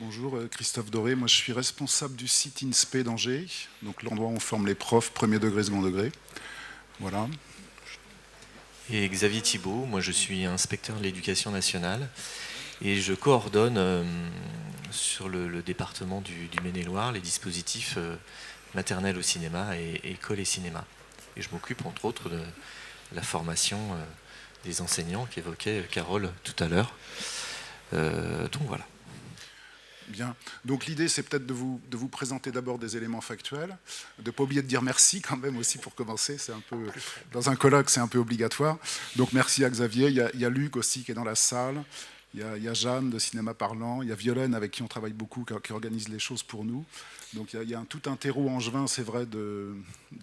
Bonjour, Christophe Doré. Moi, je suis responsable du site INSPE d'Angers, donc l'endroit où on forme les profs, premier degré, second degré. Voilà. Et Xavier Thibault, moi je suis inspecteur de l'éducation nationale et je coordonne sur le département du Maine-et-Loire les dispositifs maternels au cinéma et école et cinéma. Et je m'occupe entre autres de la formation des enseignants qu'évoquait Carole tout à l'heure. Donc voilà. Bien. Donc l'idée, c'est peut-être de vous présenter d'abord des éléments factuels, de ne pas oublier de dire merci quand même aussi pour commencer. C'est un peu, dans un colloque, c'est un peu obligatoire. Donc merci à Xavier. Il y a Luc aussi qui est dans la salle. Il y a Jeanne de Cinéma Parlant. Il y a Violaine avec qui on travaille beaucoup, qui organise les choses pour nous. Donc il y a tout un terreau angevin, c'est vrai, de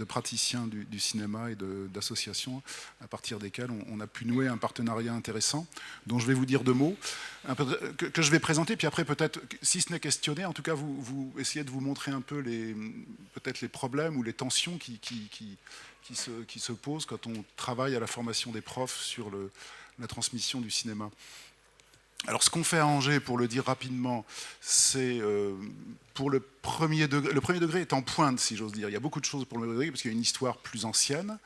praticiens du cinéma et d'associations à partir desquels on a pu nouer un partenariat intéressant, dont je vais vous dire deux mots, que je vais présenter, puis après peut-être, si ce n'est questionner, en tout cas vous essayez de vous montrer un peu peut-être les problèmes ou les tensions qui se posent quand on travaille à la formation des profs sur la transmission du cinéma. Alors, ce qu'on fait à Angers, pour le dire rapidement, c'est pour le premier degré. Le premier degré est en pointe, si j'ose dire. Il y a beaucoup de choses pour le premier degré, parce qu'il y a une histoire plus ancienne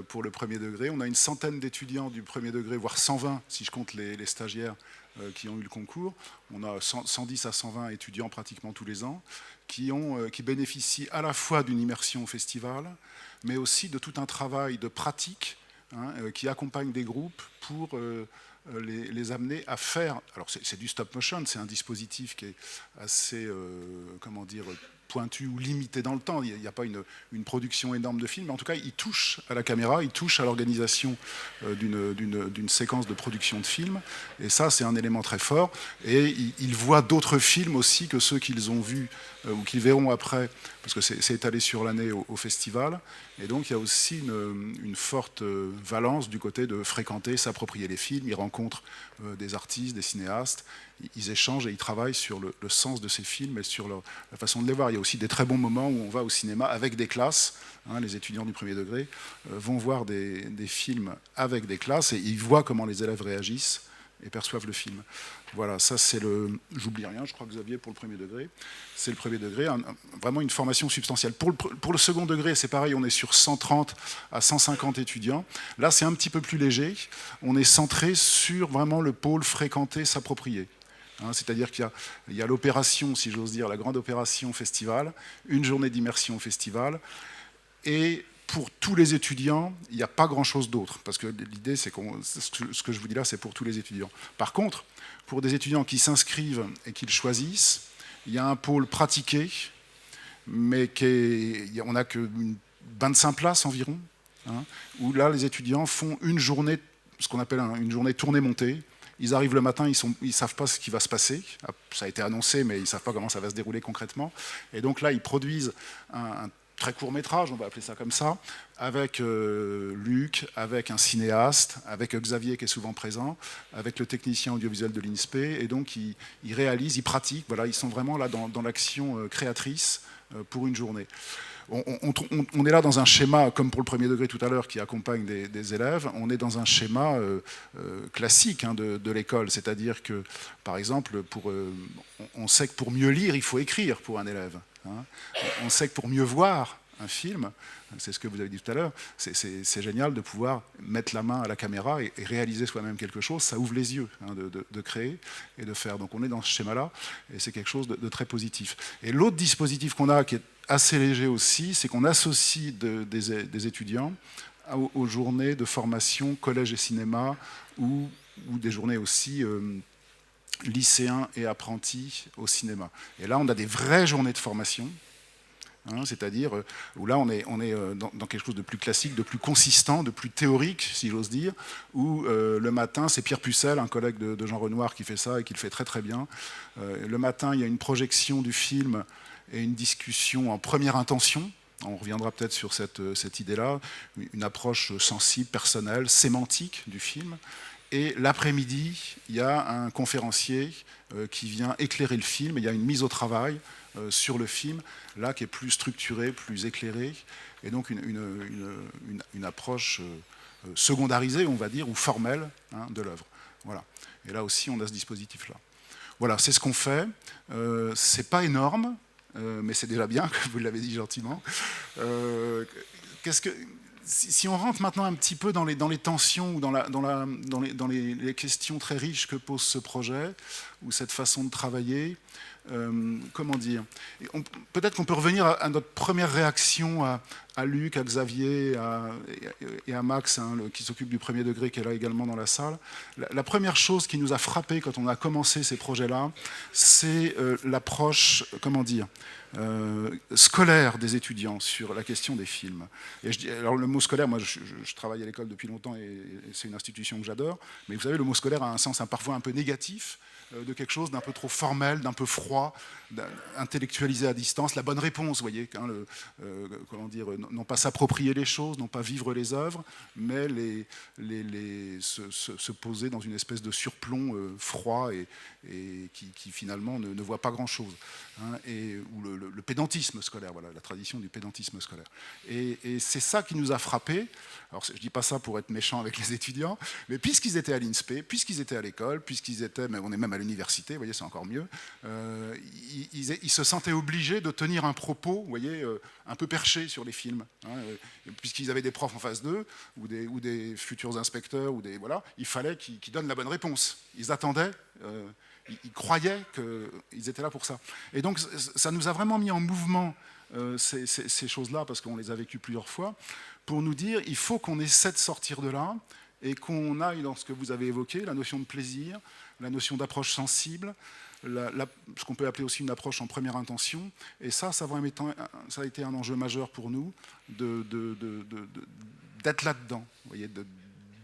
pour le premier degré. On a une centaine d'étudiants du premier degré, voire 120, si je compte les stagiaires qui ont eu le concours. On a 110 à 120 étudiants pratiquement tous les ans, qui bénéficient à la fois d'une immersion au festival, mais aussi de tout un travail de pratique qui accompagne des groupes pour les amener à faire. Alors c'est du stop motion, c'est un dispositif qui est assez, comment dire, pointu ou limité dans le temps. Il n'y a pas une production énorme de films, mais en tout cas, il touche à la caméra, il touche à l'organisation d'une séquence de production de films. Et ça, c'est un élément très fort. Et ils voient d'autres films aussi que ceux qu'ils ont vus ou qu'ils verront après, parce que c'est étalé sur l'année au festival. Et donc, il y a aussi une forte valence du côté de fréquenter, s'approprier les films. Ils rencontrent des artistes, des cinéastes. Ils échangent et ils travaillent sur le sens de ces films et sur la façon de les voir. Il y a aussi des très bons moments où on va au cinéma avec des classes. Les étudiants du premier degré vont voir des films avec des classes et ils voient comment les élèves réagissent et perçoivent le film. Voilà, ça c'est le... J'oublie rien, je crois, Xavier, pour le premier degré. C'est le premier degré, vraiment une formation substantielle. Pour le second degré, c'est pareil, on est sur 130 à 150 étudiants. Là, c'est un petit peu plus léger. On est centré sur vraiment le pôle fréquenter, s'approprier. C'est-à-dire qu'il y a l'opération, si j'ose dire, la grande opération festival, une journée d'immersion au festival, et pour tous les étudiants, il n'y a pas grand-chose d'autre, parce que l'idée, c'est ce que je vous dis là, c'est pour tous les étudiants. Par contre, pour des étudiants qui s'inscrivent et qui le choisissent, il y a un pôle pratiqué, mais on n'a que 25 places environ, où là, les étudiants font une journée, ce qu'on appelle une journée tournée-montée. Ils arrivent le matin, ils ne savent pas ce qui va se passer. Ça a été annoncé, mais ils ne savent pas comment ça va se dérouler concrètement. Et donc là, ils produisent un très court métrage, on va appeler ça comme ça, avec Luc, avec un cinéaste, avec Xavier qui est souvent présent, avec le technicien audiovisuel de l'INSPE. Et donc, ils réalisent, ils pratiquent. Voilà, ils sont vraiment là dans l'action créatrice pour une journée. On est là dans un schéma, comme pour le premier degré tout à l'heure, qui accompagne des élèves, on est dans un schéma classique de l'école. C'est-à-dire que, par exemple, on sait que pour mieux lire, il faut écrire pour un élève. On sait que pour mieux voir un film, c'est ce que vous avez dit tout à l'heure, c'est génial de pouvoir mettre la main à la caméra et réaliser soi-même quelque chose. Ça ouvre les yeux de créer et de faire. Donc on est dans ce schéma-là et c'est quelque chose de très positif. Et l'autre dispositif qu'on a, qui est assez léger aussi, c'est qu'on associe des étudiants aux journées de formation collège et cinéma ou des journées aussi lycéens et apprentis au cinéma. Et là, on a des vraies journées de formation, c'est-à-dire où là, on est dans quelque chose de plus classique, de plus consistant, de plus théorique, si j'ose dire, où le matin, c'est Pierre Pucelle, un collègue de Jean Renoir, qui fait ça et qui le fait très très bien. Le matin, il y a une projection du film et une discussion en première intention. On reviendra peut-être sur cette idée-là, une approche sensible, personnelle, sémantique du film. Et l'après-midi, il y a un conférencier qui vient éclairer le film. Il y a une mise au travail sur le film, là, qui est plus structurée, plus éclairée. Et donc une approche secondarisée, on va dire, ou formelle de l'œuvre. Voilà. Et là aussi, on a ce dispositif-là. Voilà, c'est ce qu'on fait. C'est pas énorme, mais c'est déjà bien, comme vous l'avez dit gentiment. Si on rentre maintenant un petit peu dans les tensions ou dans les questions très riches que pose ce projet, ou cette façon de travailler, comment dire, peut-être qu'on peut revenir à notre première réaction à Luc, à Xavier et à Max, hein, qui s'occupe du premier degré, qui est là également dans la salle. La première chose qui nous a frappé quand on a commencé ces projets-là, c'est l'approche, comment dire, scolaire des étudiants sur la question des films. Alors le mot scolaire, moi je travaille à l'école depuis longtemps et c'est une institution que j'adore, mais vous savez, le mot scolaire a un sens parfois un peu négatif, de quelque chose d'un peu trop formel, d'un peu froid, intellectualisé à distance, la bonne réponse, vous voyez, hein, comment dire, non pas s'approprier les choses, non pas vivre les œuvres, mais se poser dans une espèce de surplomb froid et qui finalement ne voit pas grand-chose, hein, ou le pédantisme scolaire, voilà, la tradition du pédantisme scolaire. Et c'est ça qui nous a frappés. Alors je ne dis pas ça pour être méchant avec les étudiants, mais puisqu'ils étaient à l'INSPE, puisqu'ils étaient à l'école, puisqu'ils étaient, mais on est même à l'université, vous voyez, c'est encore mieux, ils se sentaient obligés de tenir un propos, vous voyez, un peu perché sur les films, hein, puisqu'ils avaient des profs en face d'eux, ou des futurs inspecteurs, voilà, il fallait qu'ils donnent la bonne réponse. Ils attendaient, ils croyaient qu'ils étaient là pour ça. Et donc ça nous a vraiment mis en mouvement ces choses-là, parce qu'on les a vécues plusieurs fois, pour nous dire il faut qu'on essaie de sortir de là et qu'on aille dans ce que vous avez évoqué, la notion de plaisir, la notion d'approche sensible, ce qu'on peut appeler aussi une approche en première intention. Et ça a été un enjeu majeur pour nous d'être là-dedans, vous voyez,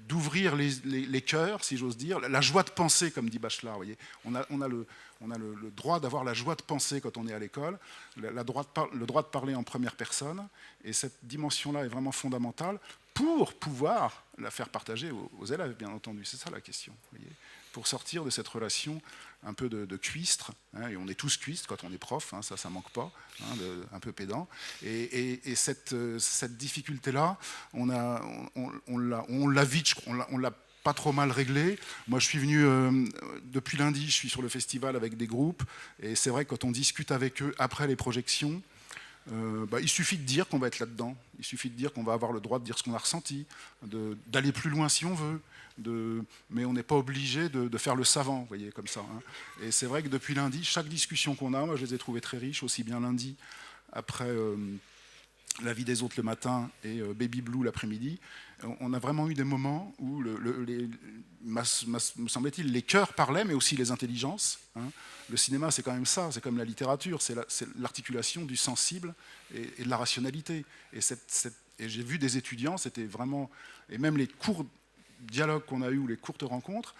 d'ouvrir les cœurs, si j'ose dire, la joie de penser, comme dit Bachelard. Vous voyez. On a le droit d'avoir la joie de penser quand on est à l'école, le droit de parler en première personne, et cette dimension-là est vraiment fondamentale pour pouvoir la faire partager aux élèves, bien entendu. C'est ça la question, vous voyez, pour sortir de cette relation un peu de cuistre, hein, et on est tous cuistres quand on est prof, hein, ça manque pas, hein, un peu pédant, et cette difficulté-là, on l'a vite, on l'a pas trop mal réglé. Moi, je suis venu, depuis lundi, je suis sur le festival avec des groupes, et c'est vrai que quand on discute avec eux après les projections, il suffit de dire qu'on va être là-dedans, il suffit de dire qu'on va avoir le droit de dire ce qu'on a ressenti, d'aller plus loin si on veut, mais on n'est pas obligé de faire le savant, vous voyez, comme ça. Hein. Et c'est vrai que depuis lundi, chaque discussion qu'on a, moi je les ai trouvées très riches, aussi bien lundi, après La vie des autres le matin et Baby Blue l'après-midi, on a vraiment eu des moments où, me semblait-il, les cœurs parlaient, mais aussi les intelligences. Hein. Le cinéma, c'est quand même ça, c'est comme la littérature, c'est l'articulation du sensible et de la rationalité. Et j'ai vu des étudiants, c'était vraiment... Et même les courts dialogues qu'on a eus ou les courtes rencontres,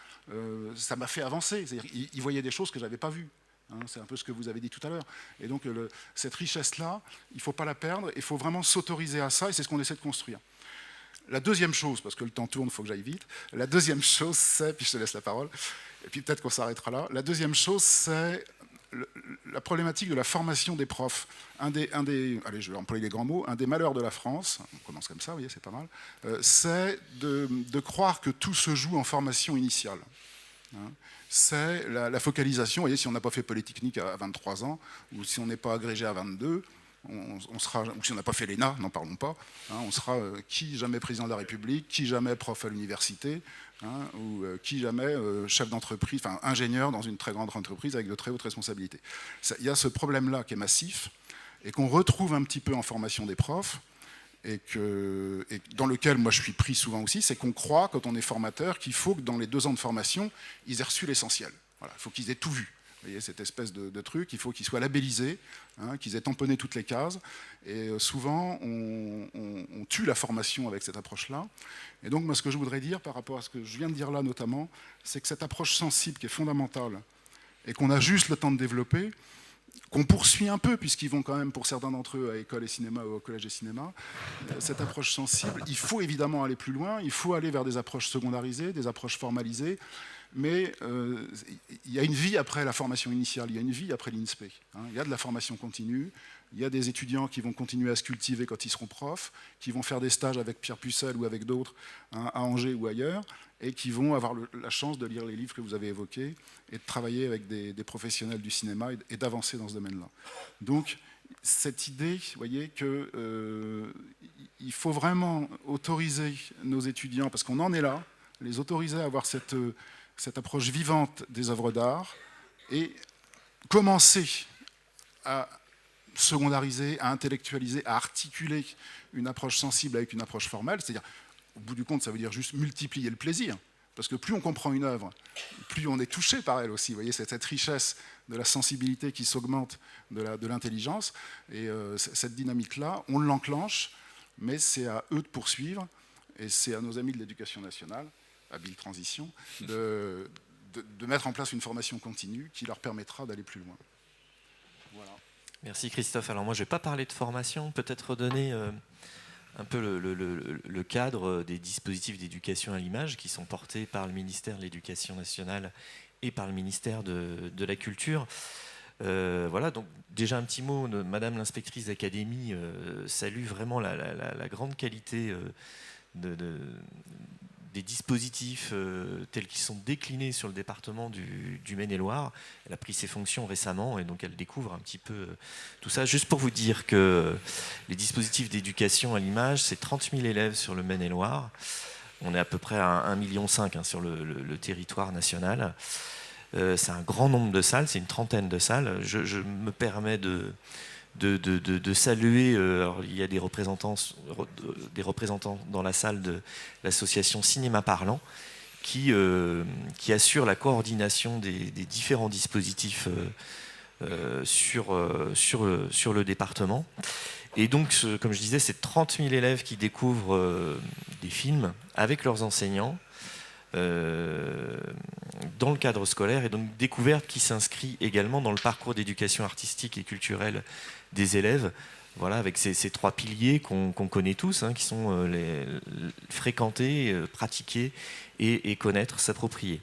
ça m'a fait avancer. C'est-à-dire, ils voyaient des choses que je n'avais pas vues. Hein, c'est un peu ce que vous avez dit tout à l'heure. Et donc, cette richesse-là, il ne faut pas la perdre, il faut vraiment s'autoriser à ça, et c'est ce qu'on essaie de construire. La deuxième chose, parce que le temps tourne, il faut que j'aille vite, la deuxième chose, c'est, puis je te laisse la parole, et puis peut-être qu'on s'arrêtera là, la deuxième chose, c'est la problématique de la formation des profs. Allez, je vais employer les grands mots, un des malheurs de la France, on commence comme ça, vous voyez, c'est pas mal, c'est de croire que tout se joue en formation initiale. Hein. C'est la focalisation. Vous voyez, si on n'a pas fait Polytechnique à 23 ans, ou si on n'est pas agrégé à 22, on sera, ou si on n'a pas fait l'ENA, n'en parlons pas, hein, on sera qui jamais président de la République, qui jamais prof à l'université, hein, ou qui jamais chef d'entreprise, enfin ingénieur dans une très grande entreprise avec de très hautes responsabilités. Il y a ce problème-là qui est massif et qu'on retrouve un petit peu en formation des profs. Et dans lequel moi je suis pris souvent aussi, c'est qu'on croit, quand on est formateur, qu'il faut que dans les 2 ans de formation, ils aient reçu l'essentiel. Voilà, il faut qu'ils aient tout vu. Vous voyez, cette espèce de truc, il faut qu'ils soient labellisés, hein, qu'ils aient tamponné toutes les cases. Et souvent, on tue la formation avec cette approche-là. Et donc, moi, ce que je voudrais dire par rapport à ce que je viens de dire là, notamment, c'est que cette approche sensible qui est fondamentale et qu'on a juste le temps de développer, qu'on poursuit un peu, puisqu'ils vont quand même, pour certains d'entre eux, à école et cinéma ou au collège et cinéma, cette approche sensible, il faut évidemment aller plus loin, il faut aller vers des approches secondarisées, des approches formalisées, mais il y a une vie après la formation initiale, il y a une vie après l'INSPE. Il y a de la formation continue, il y a des étudiants qui vont continuer à se cultiver quand ils seront profs, qui vont faire des stages avec Pierre Pucelle ou avec d'autres à Angers ou ailleurs, et qui vont avoir la chance de lire les livres que vous avez évoqués et de travailler avec des professionnels du cinéma et d'avancer dans ce domaine-là. Donc, cette idée, vous voyez, qu'il faut vraiment autoriser nos étudiants, parce qu'on en est là, les autoriser à avoir cette approche vivante des œuvres d'art et commencer à secondariser, à intellectualiser, à articuler une approche sensible avec une approche formelle, c'est-à-dire, au bout du compte, ça veut dire juste multiplier le plaisir, parce que plus on comprend une œuvre, plus on est touché par elle aussi. Vous voyez, c'est cette richesse de la sensibilité qui s'augmente de l'intelligence, et cette dynamique-là, on l'enclenche, mais c'est à eux de poursuivre, et c'est à nos amis de l'éducation nationale, habile transition, de mettre en place une formation continue qui leur permettra d'aller plus loin. Voilà. Merci Christophe. Alors moi je ne vais pas parler de formation, peut-être redonner un peu le cadre des dispositifs d'éducation à l'image qui sont portés par le ministère de l'Éducation nationale et par le ministère de la Culture. Voilà, donc déjà un petit mot, Madame l'inspectrice d'académie salue vraiment la grande qualité des dispositifs tels qu'ils sont déclinés sur le département du Maine-et-Loire. Elle a pris ses fonctions récemment et donc elle découvre un petit peu tout ça. Juste pour vous dire que les dispositifs d'éducation à l'image, c'est 30 000 élèves sur le Maine-et-Loire. On est à peu près à 1,5 million sur le territoire national. C'est un grand nombre de salles, c'est une trentaine de salles. Je me permets de saluer, alors il y a des représentants dans la salle de l'association Cinéma Parlant qui assure la coordination des différents dispositifs sur le département. Et donc, comme je disais, c'est 30 000 élèves qui découvrent des films avec leurs enseignants dans le cadre scolaire, et donc découverte qui s'inscrit également dans le parcours d'éducation artistique et culturelle des élèves, voilà, avec ces trois piliers qu'on connaît tous, qui sont fréquenter, pratiquer et connaître, s'approprier.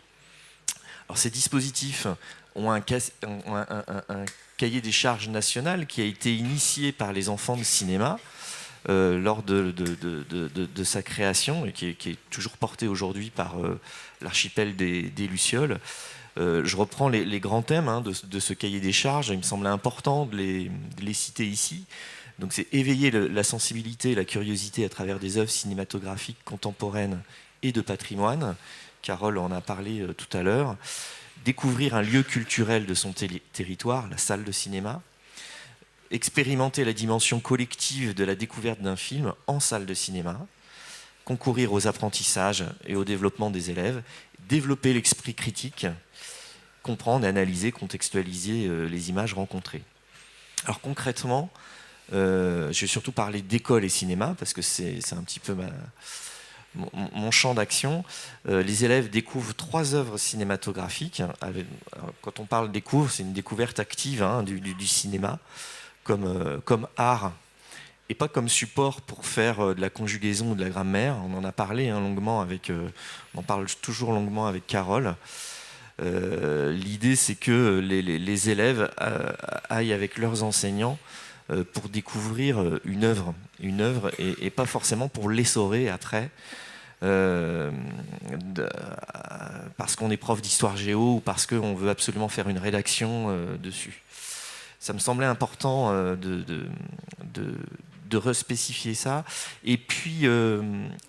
Alors ces dispositifs ont un cahier des charges national qui a été initié par les enfants de cinéma lors de sa création et qui est toujours porté aujourd'hui par l'archipel des Lucioles. Je reprends les grands thèmes de ce cahier des charges. Il me semblait important de les citer ici. Donc c'est éveiller la sensibilité et la curiosité à travers des œuvres cinématographiques contemporaines et de patrimoine. Carole en a parlé tout à l'heure. Découvrir un lieu culturel de son territoire, la salle de cinéma. Expérimenter la dimension collective de la découverte d'un film en salle de cinéma. Concourir aux apprentissages et au développement des élèves. Développer l'esprit critique. Comprendre, analyser, contextualiser les images rencontrées. Alors concrètement, je vais surtout parler d'école et cinéma parce que c'est un petit peu mon champ d'action. Les élèves découvrent 3 œuvres cinématographiques. Quand on parle découvre, c'est une découverte active du cinéma comme art et pas comme support pour faire de la conjugaison ou de la grammaire. On en a parlé longuement on en parle toujours longuement avec Carole. L'idée, c'est que les élèves aillent avec leurs enseignants pour découvrir une œuvre et pas forcément pour l'essorer après parce qu'on est prof d'histoire géo ou parce qu'on veut absolument faire une rédaction dessus. Ça me semblait important de respécifier ça. Et puis,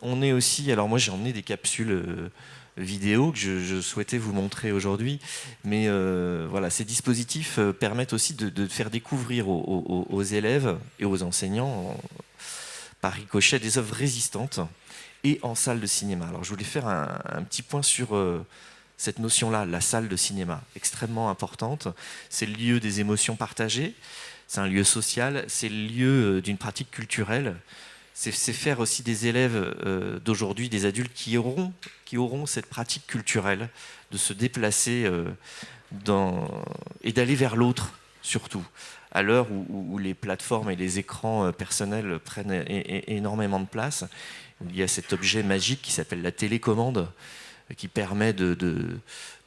on est aussi... Alors moi, j'ai emmené des capsules vidéo que je souhaitais vous montrer aujourd'hui. Mais voilà, ces dispositifs permettent aussi de faire découvrir aux élèves et aux enseignants, par ricochet, des œuvres résistantes et en salle de cinéma. Alors je voulais faire un petit point sur cette notion-là, la salle de cinéma, extrêmement importante. C'est le lieu des émotions partagées, c'est un lieu social, c'est le lieu d'une pratique culturelle. C'est faire aussi des élèves d'aujourd'hui, des adultes qui auront cette pratique culturelle, de se déplacer et d'aller vers l'autre, surtout. À l'heure où les plateformes et les écrans personnels prennent énormément de place, il y a cet objet magique qui s'appelle la télécommande, qui permet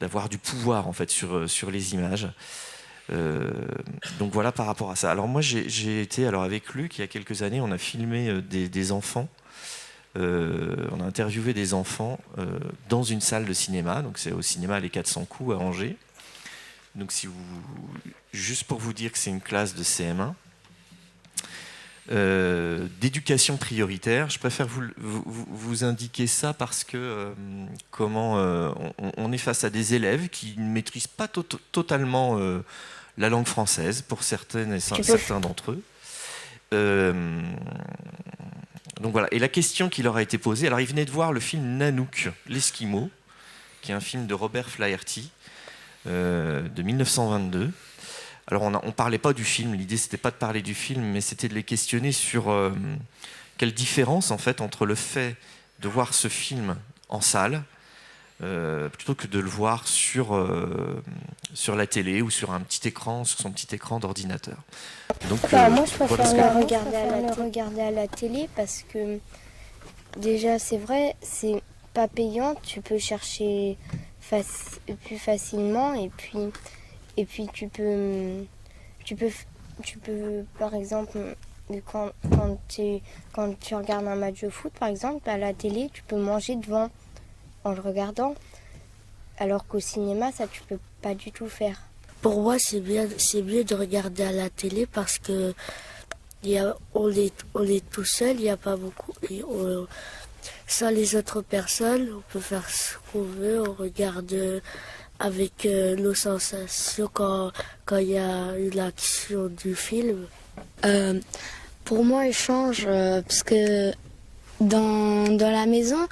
d'avoir du pouvoir en fait sur les images. Donc voilà par rapport à ça. Alors moi j'ai été avec Luc il y a quelques années, on a filmé des enfants. On a interviewé des enfants dans une salle de cinéma, donc c'est au cinéma Les 400 coups à Angers. Donc juste pour vous dire que c'est une classe de CM1 d'éducation prioritaire. Je préfère vous indiquer ça parce que on est face à des élèves qui ne maîtrisent pas totalement la langue française pour certains d'entre eux. Donc voilà. Et la question qui leur a été posée, alors ils venaient de voir le film Nanook, l'Esquimau, qui est un film de Robert Flaherty de 1922. Alors on ne parlait pas du film, l'idée c'était pas de parler du film, mais c'était de les questionner sur quelle différence en fait entre le fait de voir ce film en salle plutôt que de le voir sur la télé ou sur un petit écran, sur son petit écran d'ordinateur. Donc, moi je préfère le regarder à la télé parce que déjà c'est vrai, c'est pas payant, tu peux chercher plus facilement et puis tu peux par exemple quand tu regardes un match de foot par exemple à la télé, tu peux manger devant en le regardant, alors qu'au cinéma ça tu peux pas du tout faire. Pour moi c'est mieux de regarder à la télé parce que on est tout seul, il n'y a pas beaucoup sans les autres personnes, on peut faire ce qu'on veut, on regarde avec nos sensations quand il y a une action du film. Pour moi, il change parce que dans la maison,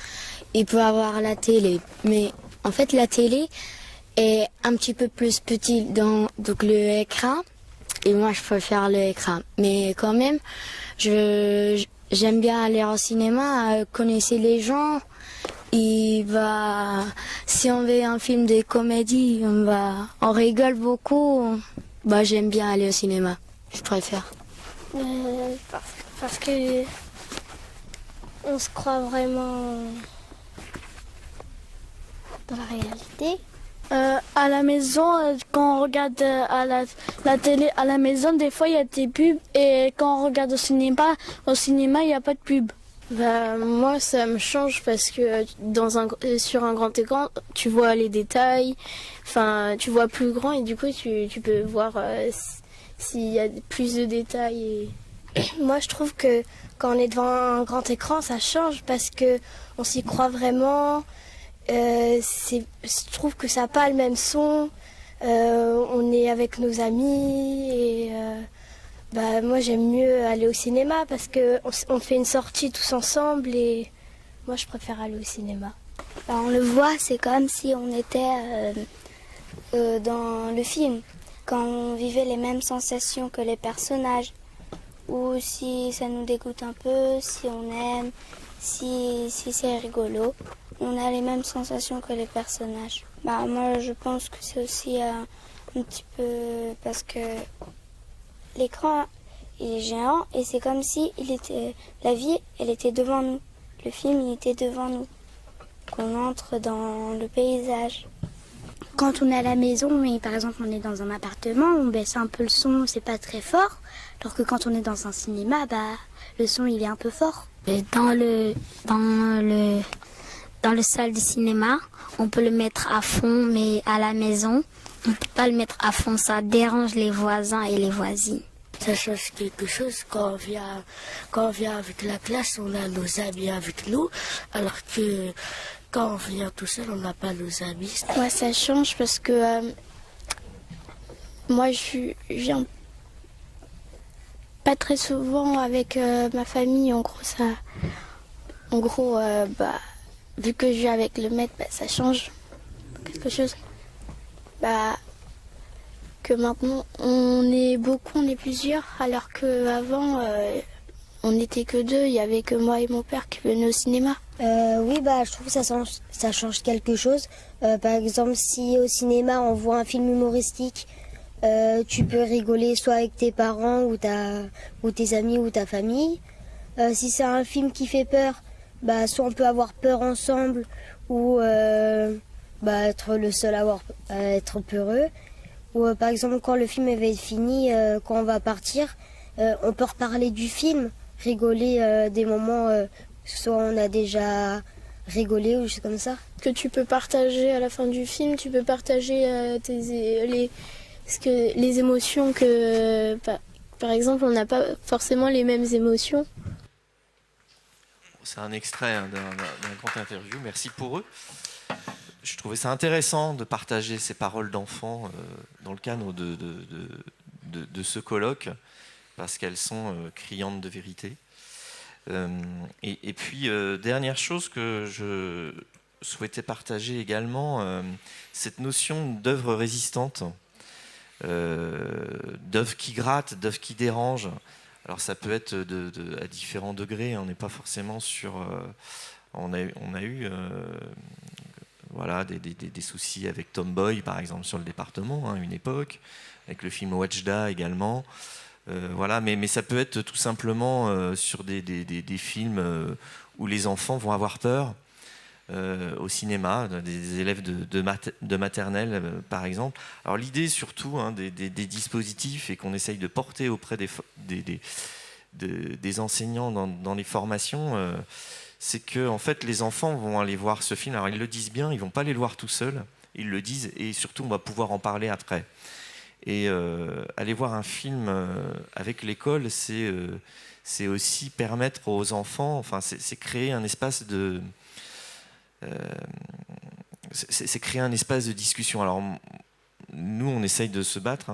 il peut avoir la télé. Mais en fait, la télé est un petit peu plus petite donc le écran. Et moi, je préfère le écran. Mais quand même, j'aime bien aller au cinéma, connaître les gens. Si on veut un film de comédie, on rigole beaucoup. J'aime bien aller au cinéma. Je préfère. Parce que on se croit vraiment dans la réalité. À la maison, quand on regarde à la télé, à la maison, des fois il y a des pubs et quand on regarde au cinéma, il n'y a pas de pub. Moi, ça me change parce que sur un grand écran, tu vois les détails, tu vois plus grand et du coup, tu peux voir s'il y a plus de détails. Moi, je trouve que quand on est devant un grand écran, ça change parce que on s'y croit vraiment. Je trouve que ça n'a pas le même son. On est avec nos amis et moi j'aime mieux aller au cinéma parce qu'on fait une sortie tous ensemble et moi je préfère aller au cinéma. On le voit, c'est comme si on était dans le film, quand on vivait les mêmes sensations que les personnages, ou si ça nous dégoûte un peu, si on aime, si c'est rigolo. On a les mêmes sensations que les personnages. Moi, je pense que c'est aussi un petit peu parce que l'écran il est géant et c'est comme si la vie, elle était devant nous. Le film, il était devant nous. Qu'on entre dans le paysage. Quand on est à la maison et par exemple on est dans un appartement, on baisse un peu le son, c'est pas très fort. Alors que quand on est dans un cinéma, le son il est un peu fort. Et dans le salle de cinéma, on peut le mettre à fond, mais à la maison, on ne peut pas le mettre à fond, ça dérange les voisins et les voisines. Ça change quelque chose quand on vient avec la classe, on a nos amis avec nous, alors que quand on vient tout seul, on n'a pas nos amis. Ouais, ça change parce que moi je viens pas très souvent avec ma famille, en gros, vu que je viens avec le maître, ça change quelque chose. Que maintenant, on est plusieurs, alors qu'avant, on n'était que deux. Il n'y avait que moi et mon père qui venaient au cinéma. Oui, je trouve que ça change quelque chose. Par exemple, si au cinéma, on voit un film humoristique, tu peux rigoler soit avec tes parents ou tes amis ou ta famille. Si c'est un film qui fait peur, soit on peut avoir peur ensemble ou être le seul à être peureux. Ou par exemple quand le film va être fini, quand on va partir, on peut reparler du film, rigoler des moments, soit on a déjà rigolé ou des choses comme ça. Que tu peux partager à la fin du film, tu peux partager les émotions que... Par exemple, on n'a pas forcément les mêmes émotions. C'est un extrait d'un grand interview, merci pour eux. Je trouvais ça intéressant de partager ces paroles d'enfants dans le cadre de ce colloque, parce qu'elles sont criantes de vérité. Et puis, dernière chose que je souhaitais partager également, cette notion d'œuvre résistante, d'œuvre qui gratte, d'œuvre qui dérange. Alors ça peut être à différents degrés, on n'est pas forcément sur... on a eu voilà, des soucis avec Tomboy, par exemple, sur le département, une époque, avec le film Watchda également. Voilà, mais ça peut être tout simplement sur des films où les enfants vont avoir peur, au cinéma, des élèves de maternelle, par exemple. Alors l'idée surtout des dispositifs et qu'on essaye de porter auprès des enseignants dans les formations, c'est que en fait les enfants vont aller voir ce film. Alors ils le disent bien, ils vont pas aller le voir tout seuls, ils le disent et surtout on va pouvoir en parler après. Et aller voir un film avec l'école, c'est aussi permettre aux enfants, enfin c'est créer un espace de c'est créer un espace de discussion. Alors nous on essaye de se battre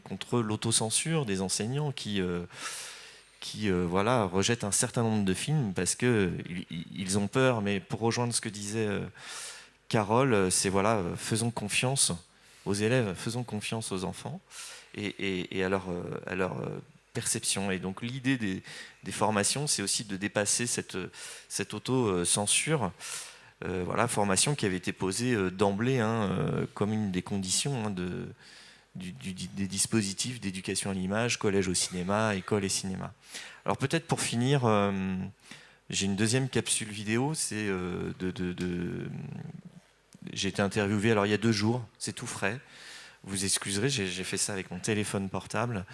contre l'autocensure des enseignants qui voilà, rejettent un certain nombre de films parce qu'ils ont peur. Mais pour rejoindre ce que disait Carole, c'est voilà, faisons confiance aux élèves, faisons confiance aux enfants et à leur perception. Et donc l'idée des formations, c'est aussi de dépasser cette auto-censure. Voilà, formation qui avait été posée d'emblée comme une des conditions des dispositifs d'éducation à l'image, collège au cinéma, école et cinéma. Alors peut-être pour finir, j'ai une deuxième capsule vidéo, c'est j'ai été interviewé il y a 2 jours, c'est tout frais. Vous excuserez, j'ai fait ça avec mon téléphone portable.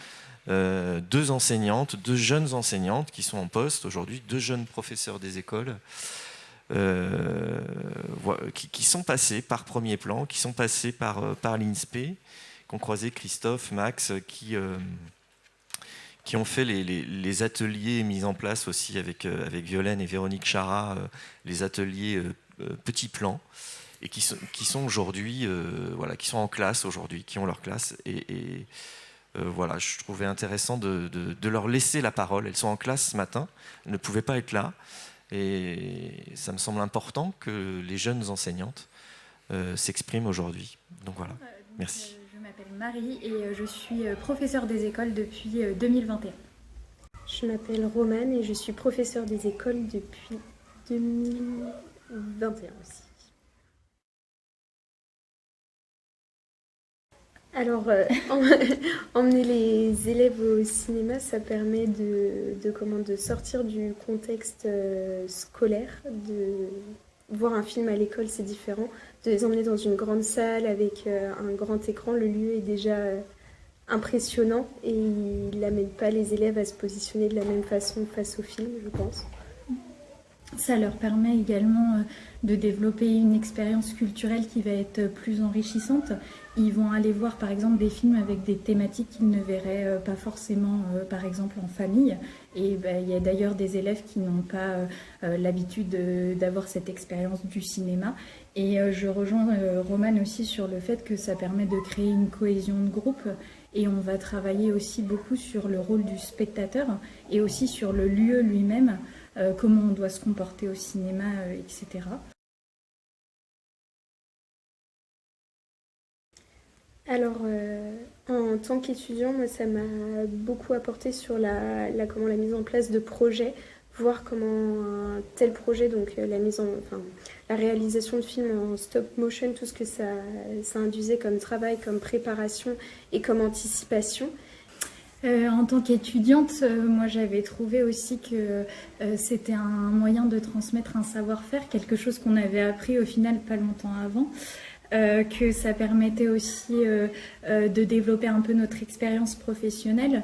2 enseignantes, 2 jeunes enseignantes qui sont en poste aujourd'hui, 2 jeunes professeurs des écoles qui sont passés par Premier Plan, qui sont passés par l'INSPE, qui ont croisé Christophe, Max, qui ont fait les ateliers mis en place aussi avec Violaine et Véronique Chara, les ateliers Petit Plan, et qui sont aujourd'hui, voilà, qui sont en classe aujourd'hui, qui ont leur classe. Et voilà, je trouvais intéressant de leur laisser la parole. Elles sont en classe ce matin, elles ne pouvaient pas être là. Et ça me semble important que les jeunes enseignantes s'expriment aujourd'hui. Donc voilà, merci. Je m'appelle Marie et je suis professeure des écoles depuis 2021. Je m'appelle Romane et je suis professeure des écoles depuis 2021 aussi. Alors, emmener les élèves au cinéma, ça permet de sortir du contexte scolaire, de voir un film à l'école, c'est différent. De les emmener dans une grande salle avec un grand écran, le lieu est déjà impressionnant et il n'amène pas les élèves à se positionner de la même façon face au film, je pense. Ça leur permet également de développer une expérience culturelle qui va être plus enrichissante. Ils vont aller voir par exemple des films avec des thématiques qu'ils ne verraient pas forcément par exemple en famille. Et il y a d'ailleurs des élèves qui n'ont pas l'habitude d'avoir cette expérience du cinéma. Et je rejoins Romane aussi sur le fait que ça permet de créer une cohésion de groupe. Et on va travailler aussi beaucoup sur le rôle du spectateur et aussi sur le lieu lui-même, comment on doit se comporter au cinéma, etc. Alors, en tant qu'étudiant, moi, ça m'a beaucoup apporté sur la mise en place de projets, voir comment un tel projet, donc la réalisation de films en stop motion, tout ce que ça induisait comme travail, comme préparation et comme anticipation. En tant qu'étudiante, moi j'avais trouvé aussi que c'était un moyen de transmettre un savoir-faire, quelque chose qu'on avait appris au final pas longtemps avant, que ça permettait aussi de développer un peu notre expérience professionnelle.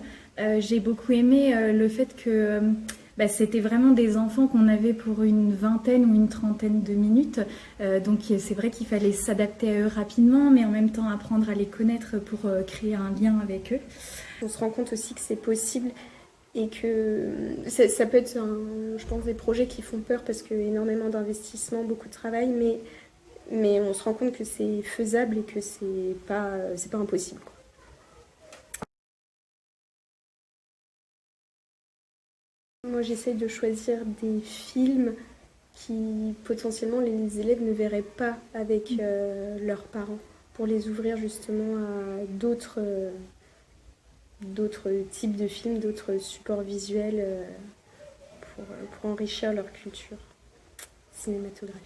J'ai beaucoup aimé le fait que c'était vraiment des enfants qu'on avait pour une vingtaine ou une trentaine de minutes. Donc c'est vrai qu'il fallait s'adapter à eux rapidement, mais en même temps apprendre à les connaître pour créer un lien avec eux. On se rend compte aussi que c'est possible et que ça peut être, je pense, des projets qui font peur parce qu'il y a énormément d'investissement, beaucoup de travail, mais on se rend compte que c'est faisable et que c'est pas impossible, quoi. Moi, j'essaye de choisir des films qui, potentiellement, les élèves ne verraient pas avec leurs parents, pour les ouvrir justement à d'autres types de films, d'autres supports visuels pour enrichir leur culture cinématographique.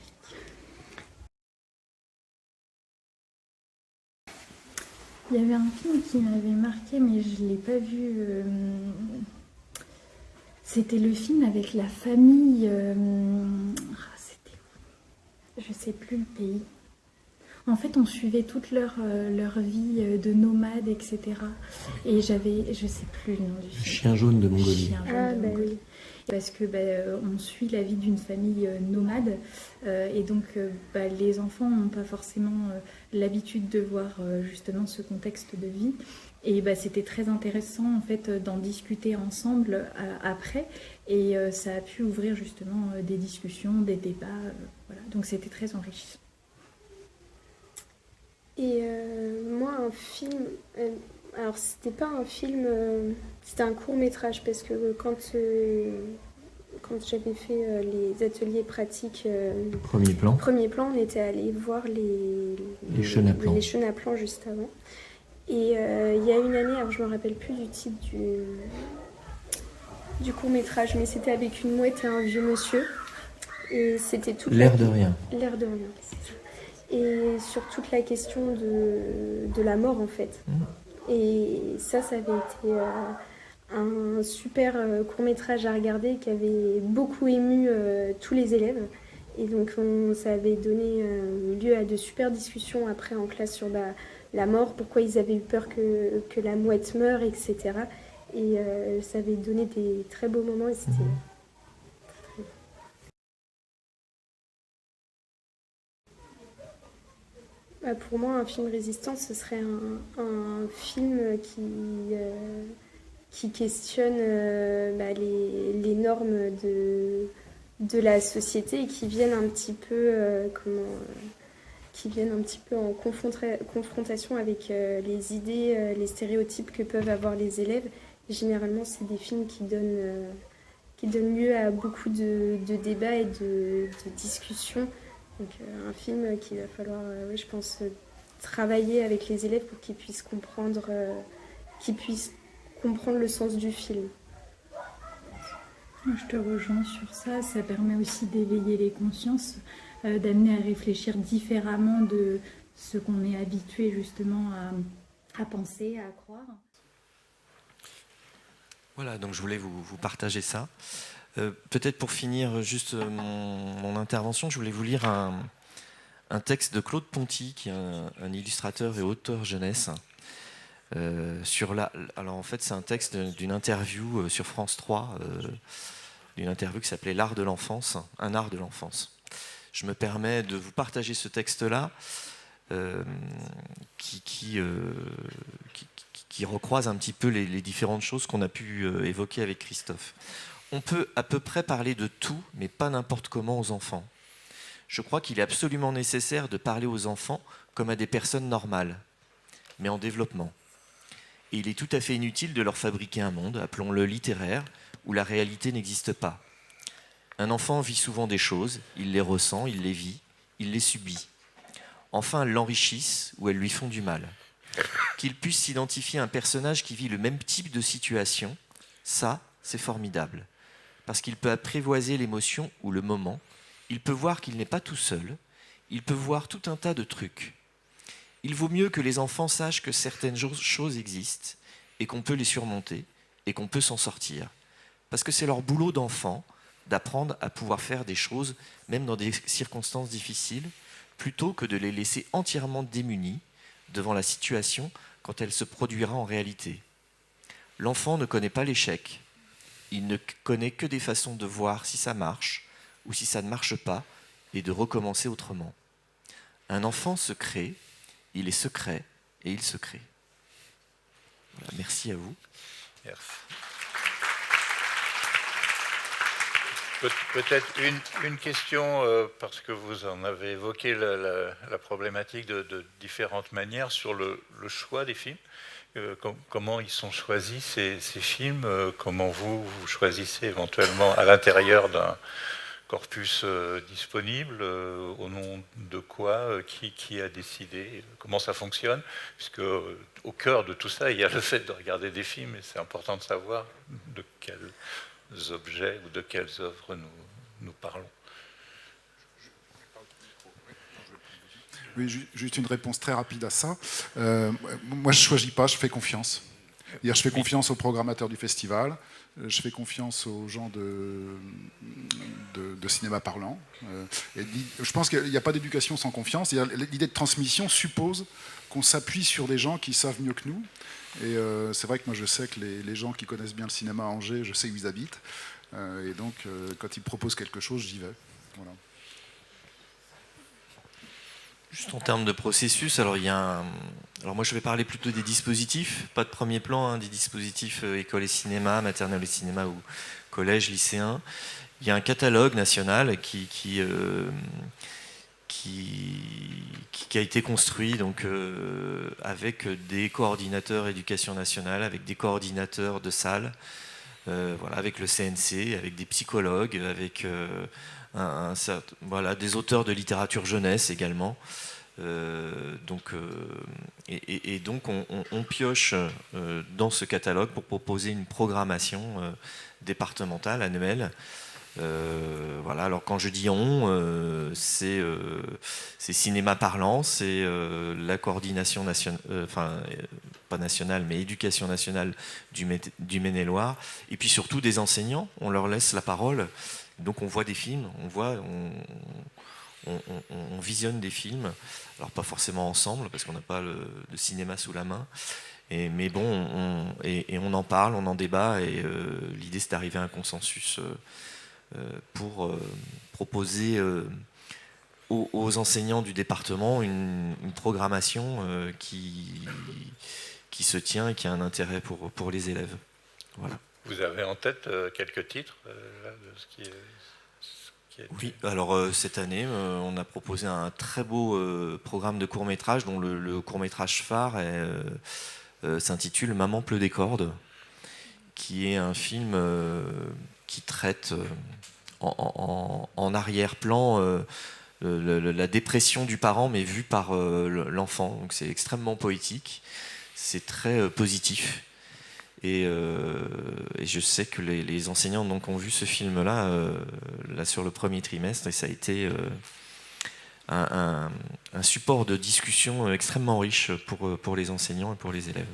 Il y avait un film qui m'avait marqué, mais je ne l'ai pas vu. C'était le film avec la famille. C'était où ? Je ne sais plus le pays. En fait, on suivait toute leur vie de nomades, etc. Et je ne sais plus le nom du film. Chien jaune de Mongolie. Oui. Parce que on suit la vie d'une famille nomade et donc les enfants n'ont pas forcément l'habitude de voir justement ce contexte de vie. Et c'était très intéressant en fait d'en discuter ensemble après et ça a pu ouvrir justement des discussions, des débats. Voilà. Donc c'était très enrichissant. Et moi, un film, alors c'était pas un film, c'était un court-métrage parce que quand j'avais fait les ateliers pratiques premier plan, on était allé voir les chenilles à plan juste avant. Et il y a une année, alors je me rappelle plus du titre du court-métrage, mais c'était avec une mouette et un vieux monsieur. Et c'était toute L'air de rien. L'air de rien, c'est ça. Et sur toute la question de la mort en fait. Et ça avait été un super court-métrage à regarder qui avait beaucoup ému tous les élèves. Et donc ça avait donné lieu à de super discussions après en classe sur la mort, pourquoi ils avaient eu peur que la mouette meure, etc. Et ça avait donné des très beaux moments et c'était... Pour moi, un film résistance, ce serait un film qui questionne les normes de la société et qui viennent un petit peu en confrontation avec les idées, les stéréotypes que peuvent avoir les élèves. Et généralement, c'est des films qui donnent lieu à beaucoup de débats et de discussions. Donc un film qu'il va falloir, je pense, travailler avec les élèves pour qu'ils puissent comprendre le sens du film. Je te rejoins sur ça. Ça permet aussi d'éveiller les consciences, d'amener à réfléchir différemment de ce qu'on est habitué justement à penser, à croire. Voilà, donc je voulais vous partager ça. Peut-être pour finir juste mon intervention, je voulais vous lire un texte de Claude Ponty, qui est un illustrateur et auteur jeunesse. Alors en fait, c'est un texte d'une interview sur France 3, d'une interview qui s'appelait L'art de l'enfance, un art de l'enfance. Je me permets de vous partager ce texte-là, qui recroise un petit peu les différentes choses qu'on a pu évoquer avec Christophe. On peut à peu près parler de tout, mais pas n'importe comment aux enfants. Je crois qu'il est absolument nécessaire de parler aux enfants comme à des personnes normales, mais en développement. Et il est tout à fait inutile de leur fabriquer un monde, appelons-le littéraire, où la réalité n'existe pas. Un enfant vit souvent des choses, il les ressent, il les vit, il les subit. Enfin, elles l'enrichissent ou elles lui font du mal. Qu'il puisse s'identifier à un personnage qui vit le même type de situation, ça, c'est formidable. Parce qu'il peut apprivoiser l'émotion ou le moment, il peut voir qu'il n'est pas tout seul, il peut voir tout un tas de trucs. Il vaut mieux que les enfants sachent que certaines choses existent et qu'on peut les surmonter et qu'on peut s'en sortir. Parce que c'est leur boulot d'enfant d'apprendre à pouvoir faire des choses, même dans des circonstances difficiles, plutôt que de les laisser entièrement démunis devant la situation quand elle se produira en réalité. L'enfant ne connaît pas l'échec. Il ne connaît que des façons de voir si ça marche ou si ça ne marche pas et de recommencer autrement. Un enfant se crée, il est secret et il se crée. Voilà, merci à vous. Merci. Peut-être une question, parce que vous en avez évoqué la problématique de différentes manières sur le choix des films. Comment ils sont choisis ces films, comment vous choisissez éventuellement à l'intérieur d'un corpus disponible, au nom de quoi, qui a décidé, comment ça fonctionne, puisque au cœur de tout ça, il y a le fait de regarder des films, et c'est important de savoir de quels objets ou de quelles œuvres nous parlons. Oui, juste une réponse très rapide à ça. Moi, je ne choisis pas, je fais confiance. Je fais confiance aux programmateurs du festival, je fais confiance aux gens de cinéma parlant. Et je pense qu'il n'y a pas d'éducation sans confiance. L'idée de transmission suppose qu'on s'appuie sur des gens qui savent mieux que nous. Et c'est vrai que moi, je sais que les gens qui connaissent bien le cinéma à Angers, je sais où ils habitent. Et donc, quand ils proposent quelque chose, j'y vais. Voilà. Juste en termes de processus, alors moi je vais parler plutôt des dispositifs, pas de premier plan, des dispositifs école et cinéma, maternelle et cinéma ou collège, lycéen. Il y a un catalogue national qui a été construit donc, avec des coordinateurs éducation nationale, avec des coordinateurs de salles, voilà, avec le CNC, avec des psychologues, avec des auteurs de littérature jeunesse également. Donc on pioche dans ce catalogue pour proposer une programmation départementale annuelle. Voilà, alors quand je dis on, c'est cinéma parlant, c'est la coordination nationale, pas nationale, mais éducation nationale du Maine-et-Loire, et puis surtout des enseignants, on leur laisse la parole, donc on voit des films, on visionne des films, alors pas forcément ensemble, parce qu'on n'a pas le cinéma sous la main, mais bon, on en parle, on en débat, et l'idée c'est d'arriver à un consensus pour proposer aux enseignants du département une programmation qui se tient et qui a un intérêt pour les élèves. Voilà. Vous avez en tête quelques titres là, de ce qui est... Oui, alors cette année, on a proposé un très beau programme de court-métrage dont le court-métrage phare s'intitule Maman pleut des cordes, qui est un film qui traite en arrière-plan la dépression du parent, mais vue par l'enfant. Donc c'est extrêmement poétique, c'est très positif. Et je sais que les enseignants donc, ont vu ce film-là là, sur le premier trimestre, et ça a été un support de discussion extrêmement riche pour les enseignants et pour les élèves.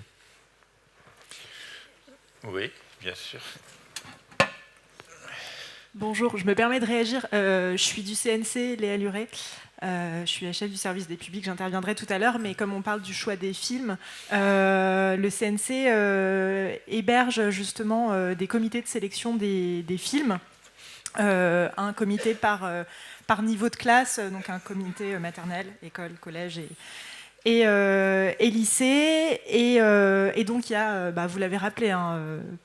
Oui, bien sûr. Bonjour, je me permets de réagir. Je suis du CNC, Léa Luret. Je suis la chef du service des publics, j'interviendrai tout à l'heure, mais comme on parle du choix des films, le CNC héberge justement des comités de sélection des films, un comité par niveau de classe, donc un comité maternelle, école, collège et lycée, et donc il y a, vous l'avez rappelé,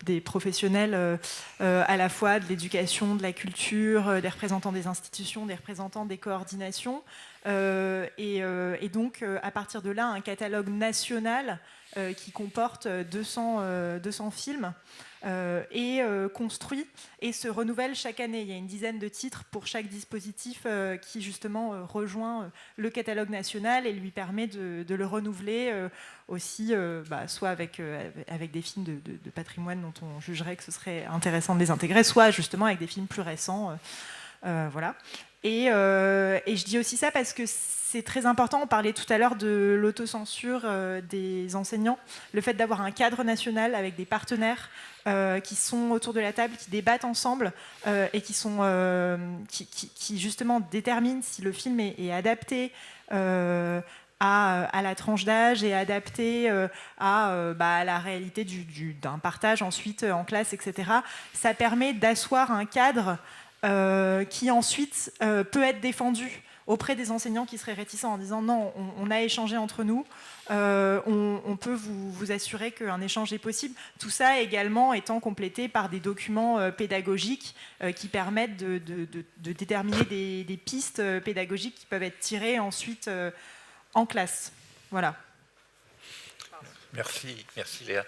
des professionnels à la fois de l'éducation, de la culture, des représentants des institutions, des représentants des coordinations, et donc à partir de là un catalogue national qui comporte 200 films est construit et se renouvelle chaque année. Il y a une dizaine de titres pour chaque dispositif qui justement rejoint le catalogue national et lui permet de le renouveler aussi, soit avec des films de patrimoine dont on jugerait que ce serait intéressant de les intégrer, soit justement avec des films plus récents. Voilà. Et je dis aussi ça parce que c'est très important. On parlait tout à l'heure de l'autocensure des enseignants, le fait d'avoir un cadre national avec des partenaires qui sont autour de la table, qui débattent ensemble et qui justement déterminent si le film est adapté à la tranche d'âge et adapté à la réalité d'un partage ensuite en classe, etc. Ça permet d'asseoir un cadre qui ensuite peut être défendu auprès des enseignants qui seraient réticents en disant non, on a échangé entre nous, on peut vous assurer qu'un échange est possible. Tout ça également étant complété par des documents pédagogiques qui permettent de déterminer des pistes pédagogiques qui peuvent être tirées ensuite en classe. Voilà. Merci Léa.